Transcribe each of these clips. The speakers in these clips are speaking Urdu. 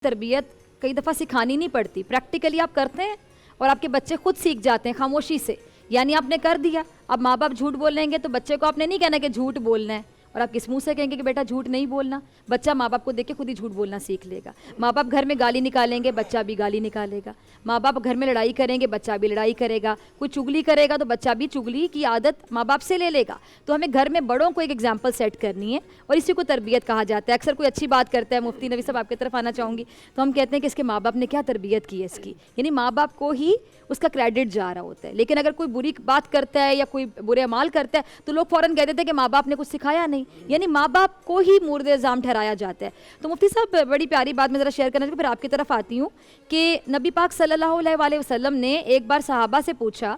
تربیت کئی دفعہ سکھانی نہیں پڑتی، پریکٹیکلی آپ کرتے ہیں اور آپ کے بچے خود سیکھ جاتے ہیں خاموشی سے. یعنی آپ نے کر دیا، اب ماں باپ جھوٹ بول لیں گے تو بچے کو آپ نے نہیں کہنا کہ جھوٹ بولنا ہے، اور آپ کس منہ سے کہیں گے کہ بیٹا جھوٹ نہیں بولنا. بچہ ماں باپ کو دیکھ کے خود ہی جھوٹ بولنا سیکھ لے گا. ماں باپ گھر میں گالی نکالیں گے، بچہ بھی گالی نکالے گا. ماں باپ گھر میں لڑائی کریں گے، بچہ بھی لڑائی کرے گا. کوئی چگلی کرے گا تو بچہ بھی چگلی کی عادت ماں باپ سے لے لے گا. تو ہمیں گھر میں بڑوں کو ایک ایگزامپل سیٹ کرنی ہے، اور اسی کو تربیت کہا جاتا ہے. اکثر کوئی اچھی بات کرتا ہے، مفتی نوی صاحب آپ کی طرف آنا چاہوں گی، تو ہم کہتے ہیں کہ اس کے ماں باپ نے کیا تربیت کی ہے اس کی، یعنی ماں باپ کو ہی اس کا کریڈٹ جا رہا ہوتا ہے. لیکن اگر کوئی بری بات کرتا ہے یا کوئی برے اعمال کرتا ہے تو لوگ فوراً کہتے تھے کہ ماں باپ نے کچھ سکھایا نہیں، یعنی ماں باپ کو ہی مورد الزام ٹھہرایا جاتا ہے. تو مفتی صاحب بڑی پیاری بات میں ذرا شیئر کرنا چاہوں، پھر آپ کی طرف آتی ہوں کہ نبی پاک صلی اللہ علیہ وآلہ وسلم نے ایک بار صحابہ سے پوچھا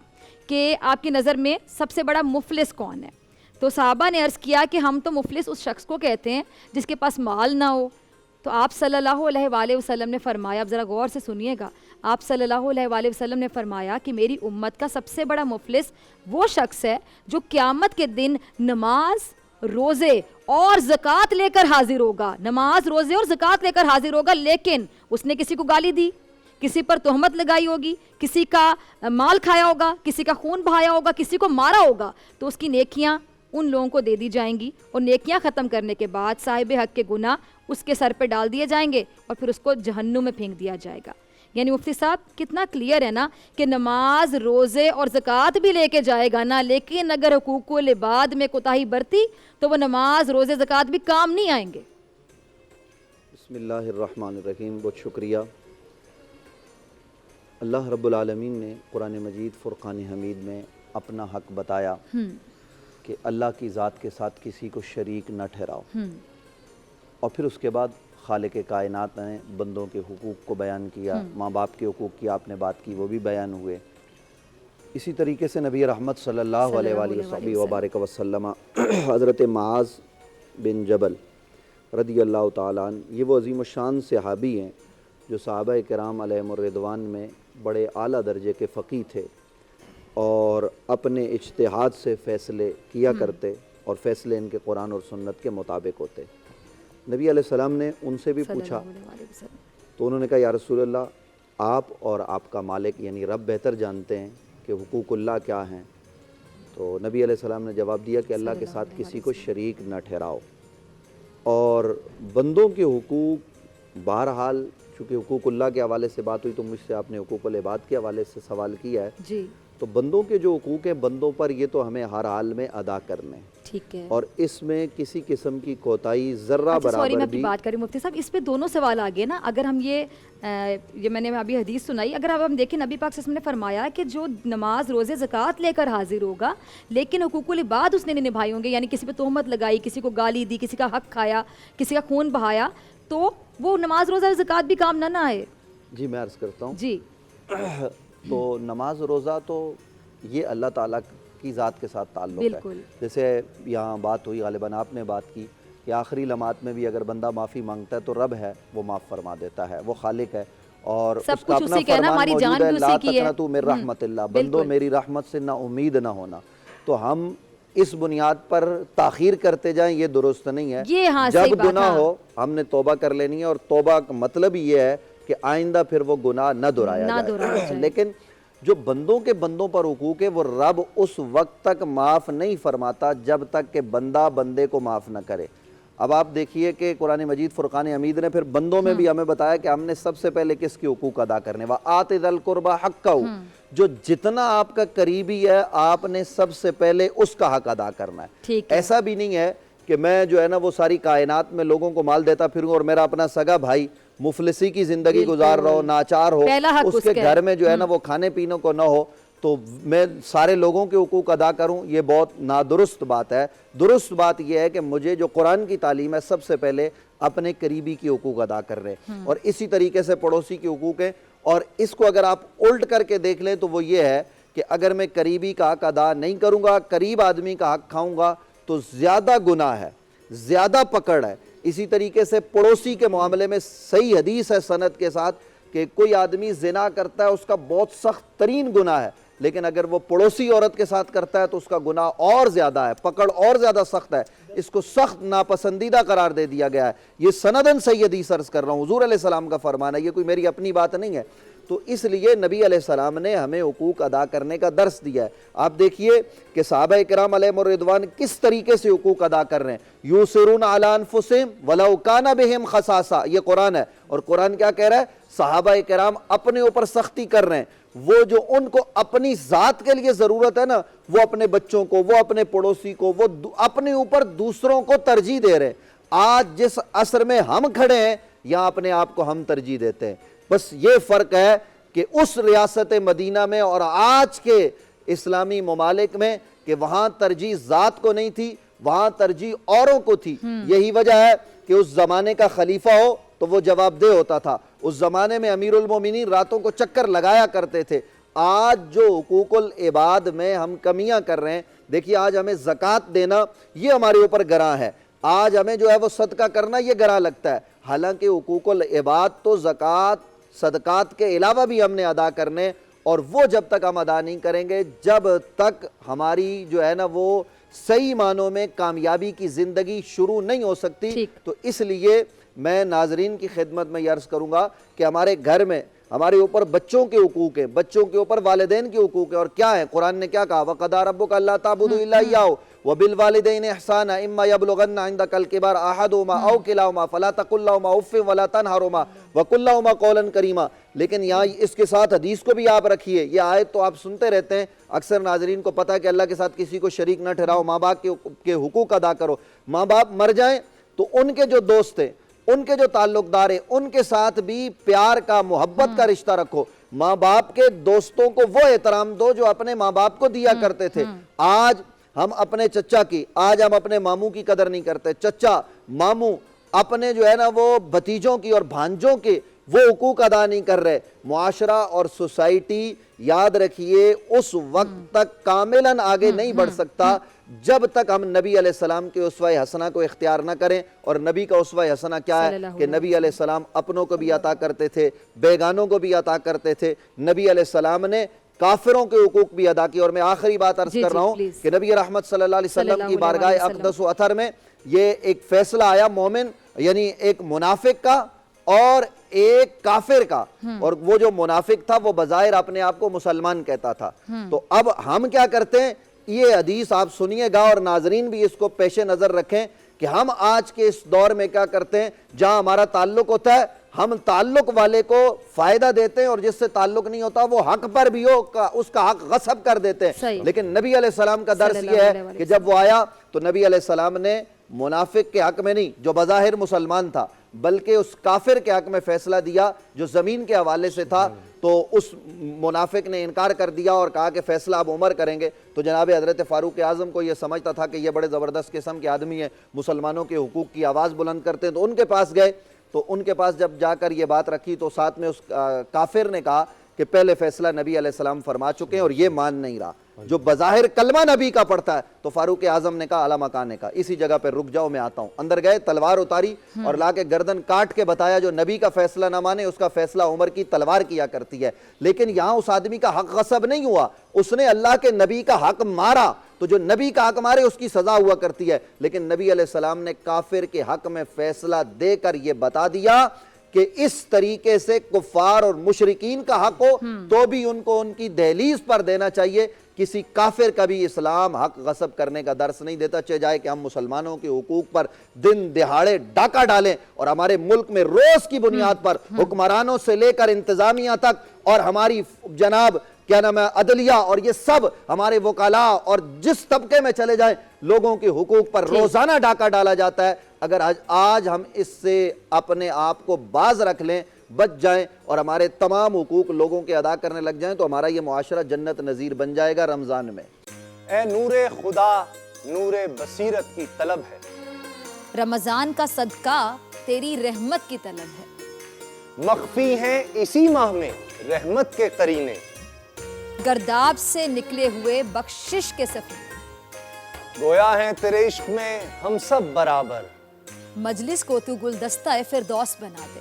کہ آپ کی نظر میں سب سے بڑا مفلس کون ہے؟ تو صحابہ نے عرض کیا کہ ہم تو مفلس اس شخص کو کہتے ہیں جس کے پاس مال نہ ہو. تو آپ صلی اللہ علیہ وآلہ وسلم نے فرمایا، اب ذرا غور سے سنیے گا، آپ صلی اللہ علیہ وآلہ وسلم نے فرمایا کہ میری امت کا سب سے بڑا مفلس وہ شخص ہے جو قیامت کے دن نماز، روزے اور زکوٰۃ لے کر حاضر ہوگا. نماز، روزے اور زکوٰۃ لے کر حاضر ہوگا، لیکن اس نے کسی کو گالی دی، کسی پر تہمت لگائی ہوگی، کسی کا مال کھایا ہوگا، کسی کا خون بہایا ہوگا، کسی کو مارا ہوگا، تو اس کی نیکیاں ان لوگوں کو دے دی جائیں گی، اور نیکیاں ختم کرنے کے بعد صاحب حق کے گناہ اس کے سر پہ ڈال دیے جائیں گے اور پھر اس کو جہنم میں پھینک دیا جائے گا. یعنی مفتی صاحب کتنا کلیئر ہے نا کہ نماز، روزے اور زکوٰۃ بھی لے کے جائے گا نا، لیکن اگر حقوق العباد میں کوتاہی برتی تو وہ نماز، روزے، زکوٰۃ بھی کام نہیں آئیں گے. بسم اللہ الرحمن الرحیم. بہت شکریہ. اللہ رب العالمین نے قرآن مجید فرقان حمید میں اپنا حق بتایا کہ اللہ کی ذات کے ساتھ کسی کو شریک نہ ٹھہراؤ، اور پھر اس کے بعد خالق کائنات نے بندوں کے حقوق کو بیان کیا. ماں باپ کے حقوق کی آپ نے بات کی، وہ بھی بیان ہوئے. اسی طریقے سے نبی رحمت صلی اللہ علیہ وآلہ وبارک وسلم حضرت معاذ بن جبل رضی اللہ تعالیٰ عنہ، یہ وہ عظیم الشان صحابی ہیں جو صحابہ کرام علیہم الرضوان میں بڑے اعلیٰ درجے کے فقیہ تھے، اور اپنے اجتہاد سے فیصلے کیا کرتے، اور فیصلے ان کے قرآن اور سنت کے مطابق ہوتے. نبی علیہ السلام نے ان سے بھی پوچھا تو انہوں نے کہا یا رسول اللہ، آپ اور آپ کا مالک یعنی رب بہتر جانتے ہیں کہ حقوق اللہ کیا ہیں. تو نبی علیہ السلام نے جواب دیا کہ اللہ کے ساتھ کسی کو شریک نہ ٹھہراؤ. اور بندوں کے حقوق بہرحال چونکہ حقوق اللہ کے حوالے سے بات ہوئی تو مجھ سے آپ نے حقوق العباد کے حوالے سے سوال کیا ہے جی. تو بندوں کے جو حقوق ہیں بندوں پر، یہ تو ہمیں ہر حال میں ادا کرنے ہیں. ٹھیک ہے. اور اس میں کسی قسم کی کوتاہی ذرہ سوری برابر میں بھی بات کریں مفتی صاحب، اس پہ دونوں سوال آگے نا. اگر ہم یہ میں نے ابھی حدیث سنائی، اگر اب ہم دیکھیں نبی پاک صلی اللہ علیہ وسلم نے فرمایا کہ جو نماز، روزے، زکوٰۃ لے کر حاضر ہوگا لیکن حقوق العباد اس نے نہیں نبھائے ہوں گے، یعنی کسی پہ تہمت لگائی، کسی کو گالی دی، کسی کا حق کھایا، کسی کا خون بہایا، تو وہ نماز، روزہ اور زکوٰۃ بھی کام نہ آئے. جی میں عرض کرتا ہوں جی. تو نماز، روزہ تو یہ اللہ تعالیٰ کی ذات کے ساتھ تعلق ہے. جیسے یہاں بات ہوئی، غالباً آپ نے بات کی کہ آخری لمحات میں بھی اگر بندہ معافی مانگتا ہے تو رب ہے وہ معاف فرما دیتا ہے، وہ خالق ہے، اور اس کا اپنا فرمان موجود ہے لا تقنطوا من رحمت اللہ، بندو میری رحمت سے نہ امید نہ ہونا. تو ہم اس بنیاد پر تاخیر کرتے جائیں، یہ درست نہیں ہے. جب گناہ ہو ہم نے توبہ کر لینی ہے، اور توبہ کا مطلب یہ ہے کہ آئندہ پھر وہ گناہ نہ دہرایا جائے. لیکن جو بندوں کے بندوں پر حقوق ہے وہ رب اس وقت تک معاف نہیں فرماتا جب تک کہ بندہ بندے کو معاف نہ کرے. اب آپ دیکھیے کہ قرآن مجید فرقان حمید نے پھر بندوں میں بھی ہمیں بتایا کہ ہم نے سب سے پہلے کس کے حقوق ادا کرنے، وَآتِ ذَا الْقُرْبَى حَقَّهُ، جو جتنا آپ کا قریبی ہے آپ نے سب سے پہلے اس کا حق ادا کرنا ہے. ایسا بھی نہیں ہے کہ میں جو ہے نا وہ ساری کائنات میں لوگوں کو مال دیتا پھروں اور میرا اپنا سگا بھائی مفلسی کی زندگی گزار رہا ہو، ناچار ہو، اس کے گھر میں جو ہے نا وہ کھانے پینے کو نہ ہو، تو میں سارے لوگوں کے حقوق ادا کروں، یہ بہت نادرست بات ہے. درست بات یہ ہے کہ مجھے جو قرآن کی تعلیم ہے سب سے پہلے اپنے قریبی کے حقوق ادا کر رہے ہیں، اور اسی طریقے سے پڑوسی کے حقوق ہیں. اور اس کو اگر آپ الٹ کر کے دیکھ لیں تو وہ یہ ہے کہ اگر میں قریبی کا حق ادا نہیں کروں گا، قریب آدمی کا حق کھاؤں گا تو زیادہ گناہ ہے، زیادہ پکڑ ہے. اسی طریقے سے پڑوسی کے معاملے میں صحیح حدیث ہے سند کے ساتھ کہ کوئی آدمی زنا کرتا ہے اس کا بہت سخت ترین گناہ ہے، لیکن اگر وہ پڑوسی عورت کے ساتھ کرتا ہے تو اس کا گناہ اور زیادہ ہے، پکڑ اور زیادہ سخت ہے، اس کو سخت ناپسندیدہ قرار دے دیا گیا ہے۔ یہ سندن سیدی سرز کر رہا ہوں، حضور علیہ السلام کا فرمان ہے، یہ کوئی میری اپنی بات نہیں ہے۔ تو اس لیے نبی علیہ السلام نے ہمیں حقوق ادا کرنے کا درس دیا ہے۔ آپ دیکھیے کہ صحابہ کرام علیہم الرضوان کس طریقے سے حقوق ادا کر رہے ہیں۔ یوسرون علی انفسہم ولو کان بہم خصاصہ، یہ قرآن ہے، اور قرآن کیا کہہ رہا ہے؟ صحابہ کرام اپنے اوپر سختی کر رہے ہیں، وہ جو ان کو اپنی ذات کے لیے ضرورت ہے نا، وہ اپنے بچوں کو، وہ اپنے پڑوسی کو، وہ اپنے اوپر دوسروں کو ترجیح دے رہے ہیں۔ آج جس عصر میں ہم کھڑے ہیں یہاں اپنے آپ کو ہم ترجیح دیتے ہیں۔ بس یہ فرق ہے کہ اس ریاست مدینہ میں اور آج کے اسلامی ممالک میں کہ وہاں ترجیح ذات کو نہیں تھی، وہاں ترجیح اوروں کو تھی۔ یہی وجہ ہے کہ اس زمانے کا خلیفہ ہو تو وہ جواب دہ ہوتا تھا۔ اس زمانے میں امیر المومنین راتوں کو چکر لگایا کرتے تھے۔ آج جو حقوق العباد میں ہم کمیاں کر رہے ہیں، دیکھیے آج ہمیں زکوٰۃ دینا یہ ہمارے اوپر گراں ہے، آج ہمیں جو ہے وہ صدقہ کرنا یہ گراں لگتا ہے، حالانکہ حقوق العباد تو زکوٰۃ صدقات کے علاوہ بھی ہم نے ادا کرنے، اور وہ جب تک ہم ادا نہیں کریں گے جب تک ہماری جو ہے نا وہ صحیح معنوں میں کامیابی کی زندگی شروع نہیں ہو سکتی۔ تو اس لیے میں ناظرین کی خدمت میں یہ عرض کروں گا کہ ہمارے گھر میں ہمارے اوپر بچوں کے حقوق ہیں، بچوں کے اوپر والدین کے حقوق ہیں، اور کیا ہے؟ قرآن نے کیا کہا؟ وَقَضَىٰ رَبُّكَ أَلَّا تَعْبُدُوا إِلَّا إِيَّاهُ وَبِالْوَالِدَيْنِ إِحْسَانًا إِمَّا يَبْلُغَنَّ عِندَكَ الْكِبَرَ أَحَدُهُمَا أَوْ كِلَاهُمَا فَلَا تَقُل لَّهُمَا أُفٍّ وَلَا تَنْهَرْهُمَا وَقُل لَّهُمَا قَوْلًا كَرِيمًا۔ لیکن یہاں اس کے ساتھ حدیث کو بھی آپ رکھیے، یہ آیت تو آپ سنتے رہتے ہیں، اکثر ناظرین کو پتہ ہے کہ اللہ کے ساتھ کسی کو شریک نہ ٹھہراؤ، ماں باپ کے حقوق ادا کرو۔ ماں باپ مر جائیں تو ان کے جو دوست ہیں، ان کے جو تعلق دار ہیں، ان کے ساتھ بھی پیار کا، محبت کا رشتہ رکھو۔ ماں باپ کے دوستوں کو وہ احترام دو جو اپنے ماں باپ کو دیا کرتے تھے۔ آج ہم اپنے چچا کی، آج ہم اپنے ماموں کی قدر نہیں کرتے۔ چچا، ماموں اپنے جو ہے نا وہ بھتیجوں کی اور بھانجوں کے وہ حقوق ادا نہیں کر رہے۔ معاشرہ اور سوسائٹی یاد رکھیے اس وقت تک کاملاً آگے نہیں بڑھ سکتا جب تک ہم نبی علیہ السلام کے اسوہ حسنہ کو اختیار نہ کریں۔ اور نبی کا اسوہ حسنہ کیا ہے کہ نبی علیہ السلام اپنوں کو بھی عطا کرتے تھے، بیگانوں کو بھی عطا کرتے تھے۔ نبی علیہ السلام نے کافروں کے حقوق بھی ادا کیے۔ اور میں آخری بات عرض کر رہا ہوں کہ نبی رحمت صلی اللہ علیہ وسلم کی بارگاہ اقدس و اطہر میں یہ ایک فیصلہ آیا مومن یعنی ایک منافق کا اور ایک کافر کا، اور وہ جو منافق تھا وہ بظاہر اپنے آپ کو مسلمان کہتا تھا۔ تو اب ہم کیا کرتے ہیں؟ یہ حدیث آپ سنیے گا اور ناظرین بھی اس کو پیش نظر رکھیں کہ ہم آج کے اس دور میں کیا کرتے ہیں؟ جہاں ہمارا تعلق ہوتا ہے ہم تعلق والے کو فائدہ دیتے ہیں، اور جس سے تعلق نہیں ہوتا وہ حق پر بھی ہو اس کا حق غصب کر دیتے ہیں۔ لیکن نبی علیہ السلام کا درس یہ ہے کہ جب وہ آیا تو نبی علیہ السلام نے منافق کے حق میں نہیں جو بظاہر مسلمان تھا، بلکہ اس کافر کے حق میں فیصلہ دیا جو زمین کے حوالے سے تھا۔ تو اس منافق نے انکار کر دیا اور کہا کہ فیصلہ اب عمر کریں گے۔ تو جناب حضرت فاروق اعظم کو یہ سمجھتا تھا کہ یہ بڑے زبردست قسم کے آدمی ہیں، مسلمانوں کے حقوق کی آواز بلند کرتے ہیں، تو ان کے پاس گئے۔ تو ان کے پاس جب جا کر یہ بات رکھی تو ساتھ میں اس کافر نے کہا کہ پہلے فیصلہ نبی علیہ السلام فرما چکے ہیں اور یہ مان نہیں رہا، جو بظاہر کلمہ نبی کا پڑھتا ہے۔ تو فاروق اعظم نے کہا اعلیٰ مکان نے کہا اسی جگہ پہ رک جاؤ، میں آتا ہوں۔ اندر گئے، تلوار اتاری اور لا کے گردن کاٹ کے بتایا جو نبی کا فیصلہ نہ مانے اس کا فیصلہ عمر کی تلوار کیا کرتی ہے۔ لیکن یہاں اس آدمی کا حق غصب نہیں ہوا، اس نے اللہ کے نبی کا حق مارا، تو جو نبی کا حق مارے اس کی سزا ہوا کرتی ہے۔ لیکن نبی علیہ السلام نے کافر کے حق میں فیصلہ دے کر یہ بتا دیا کہ اس طریقے سے کفار اور مشرکین کا حق ہو تو بھی ان کو ان کی دہلیز پر دینا چاہیے۔ کسی کافر کا بھی اسلام حق غصب کرنے کا درس نہیں دیتا، چاہے جائے کہ ہم مسلمانوں کے حقوق پر دن دہاڑے ڈاکہ ڈالیں اور ہمارے ملک میں روز کی بنیاد پر حکمرانوں سے لے کر انتظامیہ تک اور ہماری جناب کیا نام ہے عدلیہ اور یہ سب ہمارے وکلاء اور جس طبقے میں چلے جائیں لوگوں کے حقوق پر روزانہ ڈاکہ ڈالا جاتا ہے۔ اگر آج ہم اس سے اپنے آپ کو باز رکھ لیں، بچ جائیں اور ہمارے تمام حقوق لوگوں کے ادا کرنے لگ جائیں تو ہمارا یہ معاشرہ جنت نظیر بن جائے گا رمضان میں۔ اے نور خدا، نور بصیرت کی طلب ہے، رمضان کا صدقہ تیری رحمت کی طلب ہے، مخفی ہیں اسی ماہ میں رحمت کے قرینے، گرداب سے نکلے ہوئے بخشش کے سفیر، گویا ہیں تیرے عشق میں ہم سب برابر، مجلس کو تو گلدستہ فردوس بنا دے،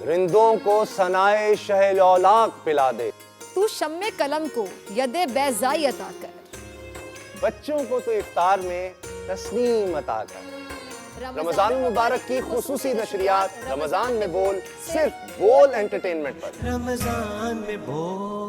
رندوں کو ثنائے شہ لولاک پلا دے، تو شم قلم کو ید بیضائی عطا کر. بچوں کو تو افطار میں تسنیم عطا کر. رمضان المبارک کی خصوصی نشریات رمضان میں بول صرف بول انٹرٹینمنٹ پر. رمضان میں بول